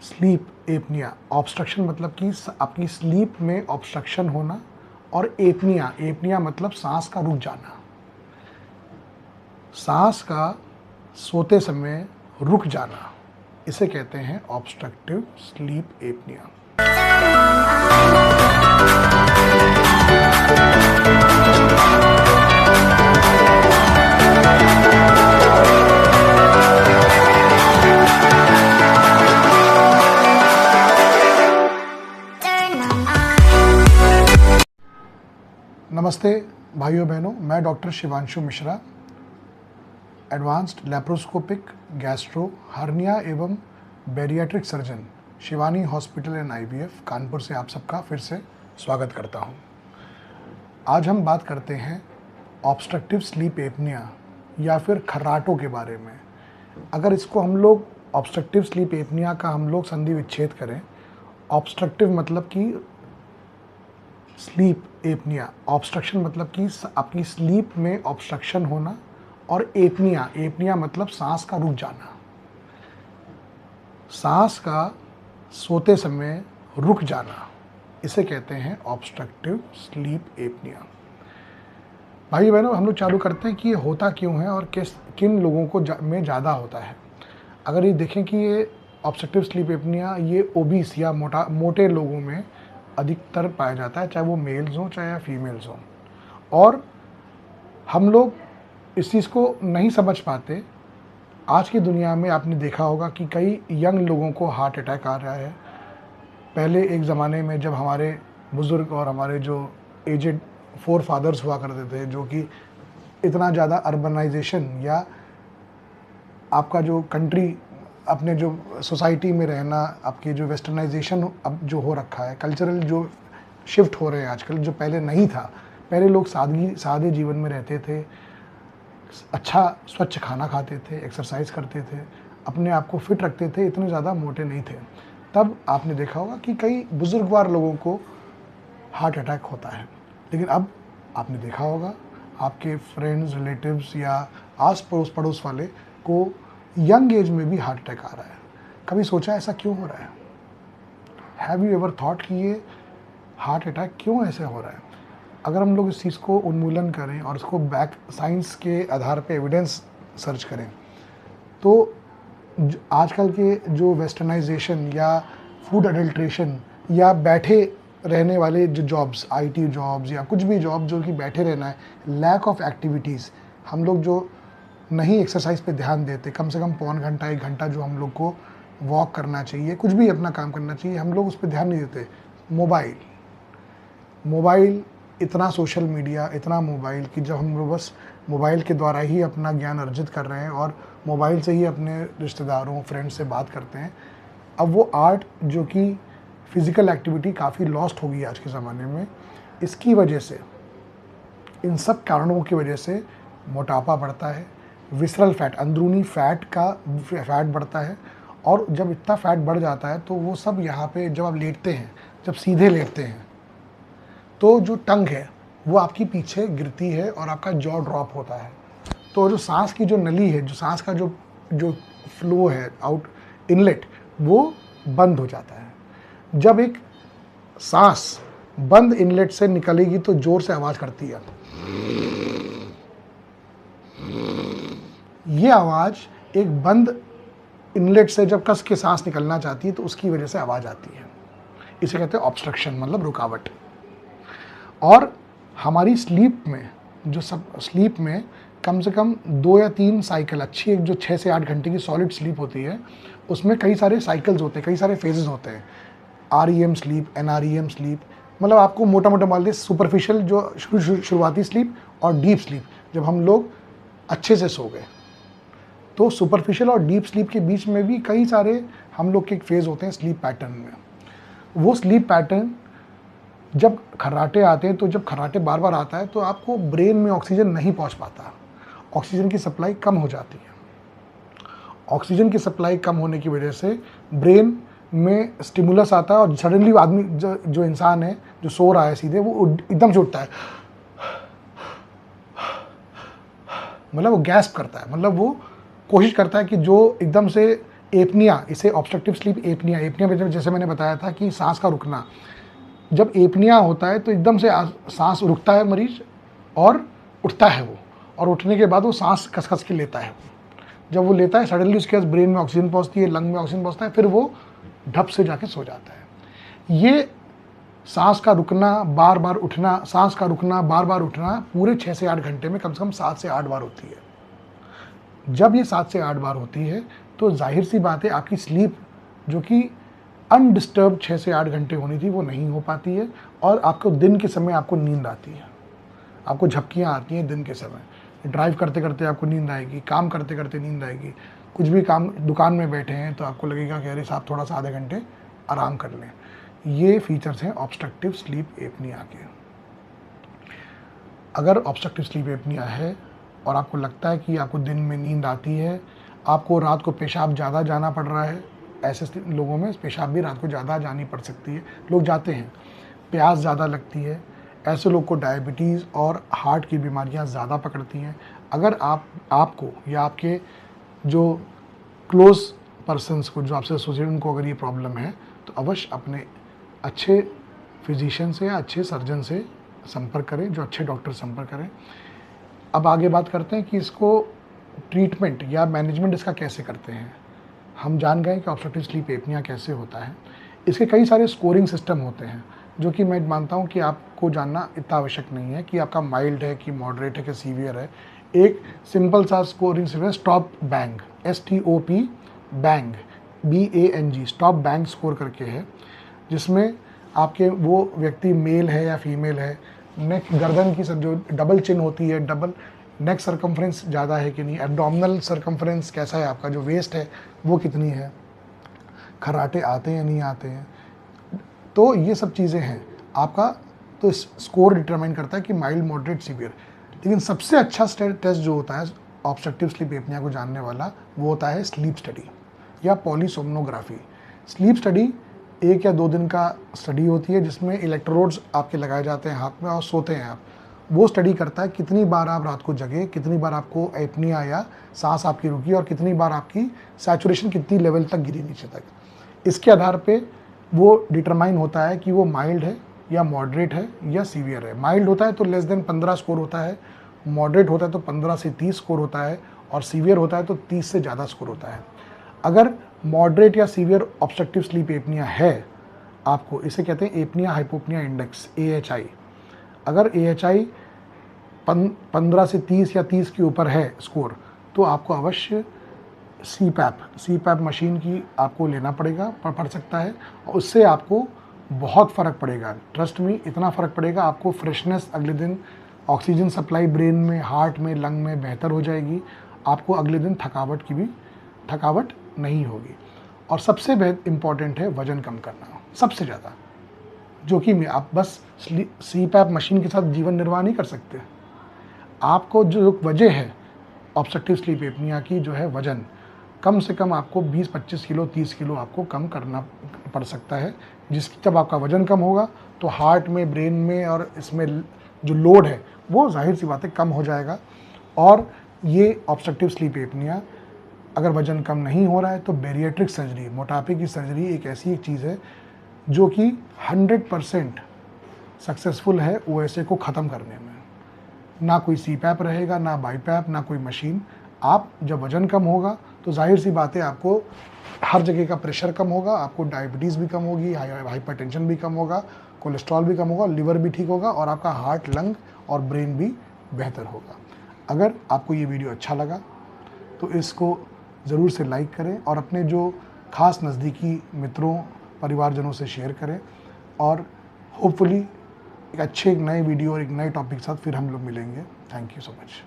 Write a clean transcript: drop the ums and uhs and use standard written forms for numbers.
Sleep apnoea, obstruction मतलब कि आपकी स्लीप में ऑब्स्ट्रक्शन होना, और एपनिया, एपनिया मतलब सांस का रुक जाना, सांस का सोते समय रुक जाना, इसे कहते हैं ऑब्स्ट्रक्टिव स्लीप एपनिया। नमस्ते भाइयों बहनों, मैं doctor Shivanshu Mishra, advanced laparoscopic gastro hernia एवं bariatric surgeon, Shivani hospital and IVF Kanpur से आप सबका फिर से स्वागत करता हूं। आज हम बात करते हैं ऑब्स्ट्रक्टिव स्लीप एपनिया या फिर खर्राटों के बारे में। अगर इसको हम लोग ऑब्स्ट्रक्टिव स्लीप एपनिया का हम लोग संधि विच्छेद करें, ऑब्स्ट्रक्टिव मतलब कि स्लीप एपनिया, ऑब्स्ट्रक्शन मतलब कि आपकी स्लीप में ऑब्स्ट्रक्शन होना, और एपनिया, एपनिया मतलब सांस का रुक जाना, सांस का सोते समय रुक जाना, इसे कहते हैं ऑब्स्ट्रक्टिव स्लीप एपनिया। भाई बहनों, हम लोग चालू करते हैं कि ये होता क्यों है और किन लोगों को में ज़्यादा होता है। अगर ये देखें कि ये ऑब्स्ट्रक्टिव स्लीप एपनिया ये ओबीस या मोटे लोगों में अधिकतर पाया जाता है, चाहे वो मेल्स हों चाहे फीमेल्स हों। और हम लोग इस चीज़ को नहीं समझ पाते। आज की दुनिया में आपने देखा होगा कि कई यंग लोगों को हार्ट अटैक आ रहा है। पहले एक ज़माने में जब हमारे बुज़ुर्ग और हमारे जो एजेड फोर फादर्स हुआ करते थे, जो कि इतना ज़्यादा अर्बनाइजेशन या आपका जो कंट्री, अपने जो सोसाइटी में रहना, आपकी जो वेस्टर्नाइजेशन अब जो हो रखा है, कल्चरल जो शिफ्ट हो रहे हैं आजकल, जो पहले नहीं था। पहले लोग सादे जीवन में रहते थे, अच्छा स्वच्छ खाना खाते थे, एक्सरसाइज करते थे, अपने आप को फिट रखते थे, इतने ज़्यादा मोटे नहीं थे। तब आपने देखा होगा कि कई बुजुर्गवार लोगों को हार्ट अटैक होता है। लेकिन अब आपने देखा होगा आपके फ्रेंड्स, रिलेटिव्स या आस पड़ोस वाले को यंग एज में भी हार्ट अटैक आ रहा है। कभी सोचा ऐसा क्यों हो रहा है? हैव यू एवर थॉट कि ये हार्ट अटैक क्यों ऐसे हो रहा है? अगर हम लोग इस चीज़ को उन्मूलन करें और इसको बैक साइंस के आधार पे एविडेंस सर्च करें, तो आजकल के जो वेस्टर्नाइजेशन या फूड अडल्ट्रेशन या बैठे रहने वाले जो जॉब्स, आईटी जॉब्स या कुछ भी जॉब जो कि बैठे रहना है, लैक ऑफ एक्टिविटीज़, हम लोग जो नहीं एक्सरसाइज पे ध्यान देते, कम से कम पौन घंटा 1 घंटा जो हम लोग को वॉक करना चाहिए, कुछ भी अपना काम करना चाहिए, हम लोग उस पर ध्यान नहीं देते। मोबाइल, इतना सोशल मीडिया, इतना मोबाइल कि जब हम लोग बस मोबाइल के द्वारा ही अपना ज्ञान अर्जित कर रहे हैं और मोबाइल से ही अपने रिश्तेदारों, फ्रेंड्स से बात करते हैं। अब वो आर्ट जो कि फिज़िकल एक्टिविटी काफ़ी लॉस्ट हो गई आज के ज़माने में। इसकी वजह से, इन सब कारणों की वजह से मोटापा बढ़ता है, विसरल फैट, अंदरूनी फैट बढ़ता है। और जब इतना फैट बढ़ जाता है तो वो सब यहाँ पे जब आप लेटते हैं, जब सीधे लेटते हैं, तो जो टंग है वो आपकी पीछे गिरती है और आपका जॉ ड्रॉप होता है। तो जो सांस की जो नली है, जो सांस का जो फ्लो है, आउट इनलेट, वो बंद हो जाता है। जब एक सांस बंद इनलेट से निकलेगी तो जोर से आवाज़ करती है। ये आवाज़ एक बंद इनलेट से जब कस के सांस निकलना चाहती है तो उसकी वजह से आवाज़ आती है। इसे कहते हैं ऑब्स्ट्रक्शन, मतलब रुकावट। और हमारी स्लीप में कम से कम 2 या 3 साइकिल, अच्छी एक जो 6 से 8 घंटे की सॉलिड स्लीप होती है, उसमें कई सारे साइकिल्स होते हैं, कई सारे फेजेस होते हैं। REM स्लीप, NREM स्लीप, मतलब आपको मोटा मान लीजिए सुपरफिशियल जो शुरुआती स्लीप और डीप स्लीप, जब हम लोग अच्छे से सो गए। तो सुपरफिशियल और डीप स्लीप के बीच में भी कई सारे हम लोग के एक फेज़ होते हैं स्लीप पैटर्न में। वो स्लीप पैटर्न जब खर्राटे आते हैं, तो जब खर्राटे बार बार आता है तो आपको ब्रेन में ऑक्सीजन नहीं पहुंच पाता, ऑक्सीजन की सप्लाई कम हो जाती है। ऑक्सीजन की सप्लाई कम होने की वजह से ब्रेन में स्टिमुलस आता है और सडनली आदमी जो इंसान है, जो सो रहा है सीधे, वो एकदम से उठता है, मतलब वो गैस्प करता है, मतलब वो कोशिश करता है कि जो एकदम से एपनिया, इसे ऑब्स्ट्रक्टिव स्लीप एपनिया, एपनिया में जैसे मैंने बताया था कि सांस का रुकना, जब एपनिया होता है तो एकदम से सांस रुकता है मरीज और उठता है वो, और उठने के बाद वो सांस कस के लेता है। जब वो लेता है सडनली उसके पास ब्रेन में ऑक्सीजन पहुंचती है, लंग में ऑक्सीजन पहुंचता है, फिर वो ढप से जाके सो जाता है। ये सांस का रुकना, बार बार उठना, सांस का रुकना, बार बार उठना पूरे 6 से 8 घंटे में कम से कम 7 से 8 बार होती है। जब ये 7 से 8 बार होती है तो जाहिर सी बात है आपकी स्लीप जो कि अनडिस्टर्ब 6 से 8 घंटे होनी थी वो नहीं हो पाती है, और आपको दिन के समय आपको नींद आती है, आपको झपकियाँ आती हैं दिन के समय। ड्राइव करते करते आपको नींद आएगी, काम करते करते नींद आएगी, कुछ भी काम, दुकान में बैठे हैं तो आपको लगेगा कि अरे साहब थोड़ा सा आधे घंटे आराम कर लें। ये फीचर्स हैं ऑब्स्ट्रक्टिव स्लीप एपनिया के। अगर ऑब्स्ट्रक्टिव स्लीप एपनिया है और आपको लगता है कि आपको दिन में नींद आती है, आपको रात को पेशाब ज़्यादा जाना पड़ रहा है, ऐसे लोगों में पेशाब भी रात को ज़्यादा जानी पड़ सकती है, लोग जाते हैं, प्यास ज़्यादा लगती है, ऐसे लोग को डायबिटीज़ और हार्ट की बीमारियां ज़्यादा पकड़ती हैं। अगर आपको या आपके जो क्लोज पर्सन्स को, जो आपसे एसोसिएट, उनको अगर ये प्रॉब्लम है तो अवश्य अपने अच्छे फिजिशियन से या अच्छे सर्जन से संपर्क करें, जो अच्छे डॉक्टर संपर्क करें। अब आगे बात करते हैं कि इसको ट्रीटमेंट या मैनेजमेंट इसका कैसे करते हैं। हम जान गए कि ऑब्स्ट्रक्टिव स्लीप एपनिया कैसे होता है। इसके कई सारे स्कोरिंग सिस्टम होते हैं जो कि मैं मानता हूं कि आपको जानना इतना आवश्यक नहीं है कि आपका माइल्ड है कि मॉडरेट है कि सीवियर है। एक सिंपल सा scoring system, stop bang, STOP bang, BANG, stop bang score करके है, जिसमें आपके वो व्यक्ति मेल है या फीमेल है, नेक, गर्दन की जो डबल चिन होती है, डबल नेक सरकमफ्रेंस ज़्यादा है कि नहीं, एब्डोमिनल सरकमफ्रेंस कैसा है आपका, जो वेस्ट है वो कितनी है, खर्राटे आते हैं या नहीं आते हैं। तो ये सब चीज़ें हैं आपका, तो स्कोर डिटरमाइन करता है कि माइल्ड, मॉडरेट, सीवियर। लेकिन सबसे अच्छा टेस्ट जो होता है ऑब्स्ट्रक्टिव स्लीप एपनिया को जानने वाला, वो होता है स्लीप स्टडी या पॉलीसोम्नोग्राफी। स्लीप स्टडी 1 या 2 दिन का स्टडी होती है जिसमें इलेक्ट्रोड्स आपके लगाए जाते हैं हाथ में और सोते हैं आप। वो स्टडी करता है कितनी बार आप रात को जगे, कितनी बार आपको एपनिया या सांस आपकी रुकी, और कितनी बार आपकी सैचुरेशन कितनी लेवल तक गिरी नीचे तक। इसके आधार पे वो डिटरमाइन होता है कि वो माइल्ड है या मॉडरेट है या सीवियर है। माइल्ड होता है तो लेस देन 15 स्कोर होता है, मॉडरेट होता है तो 15 से 30 स्कोर होता है, और सीवियर होता है तो 30 से ज़्यादा स्कोर होता है। अगर मॉडरेट या सीवियर ऑब्स्ट्रक्टिव स्लीप एपनिया है आपको, इसे कहते हैं एपनिया हाइपोपनिया इंडेक्स, AHI। अगर AHI 15 से 30 या 30 के ऊपर है स्कोर, तो आपको अवश्य CPAP मशीन की आपको लेना पड़ेगा, पड़ सकता है, और उससे आपको बहुत फ़र्क पड़ेगा। ट्रस्ट में इतना फ़र्क पड़ेगा, आपको फ्रेशनेस, अगले दिन ऑक्सीजन सप्लाई ब्रेन में, हार्ट में, लंग में बेहतर हो जाएगी। आपको अगले दिन थकावट नहीं होगी। और सबसे इम्पॉर्टेंट है वज़न कम करना, सबसे ज़्यादा, जो कि आप बस CPAP मशीन के साथ जीवन निर्वाह नहीं कर सकते। आपको जो वजह है ऑब्स्ट्रक्टिव स्लीप एपनिया की, जो है वज़न, कम से कम आपको 20-25 किलो, 30 किलो आपको कम करना पड़ सकता है। जब आपका वज़न कम होगा तो हार्ट में, ब्रेन में और इसमें जो लोड है वो जाहिर सी बात है कम हो जाएगा। और ये ऑब्स्ट्रक्टिव स्लीप एपनिया अगर वज़न कम नहीं हो रहा है तो बेरिएट्रिक सर्जरी, मोटापे की सर्जरी एक ऐसी एक चीज़ है जो कि 100% सक्सेसफुल है OSA को ख़त्म करने में। ना कोई CPAP रहेगा, ना BiPAP, ना कोई मशीन। आप जब वज़न कम होगा तो जाहिर सी बात है आपको हर जगह का प्रेशर कम होगा, आपको डायबिटीज़ भी कम होगी, हाइपरटेंशन भी कम होगा, कोलेस्ट्रॉल भी कम होगा, लिवर भी ठीक होगा, और आपका हार्ट, लंग और ब्रेन भी बेहतर होगा। अगर आपको ये वीडियो अच्छा लगा तो इसको ज़रूर से लाइक करें और अपने जो खास नज़दीकी मित्रों, परिवारजनों से शेयर करें, और होपफुली एक नए वीडियो और एक नए टॉपिक के साथ फिर हम लोग मिलेंगे। Thank you so much.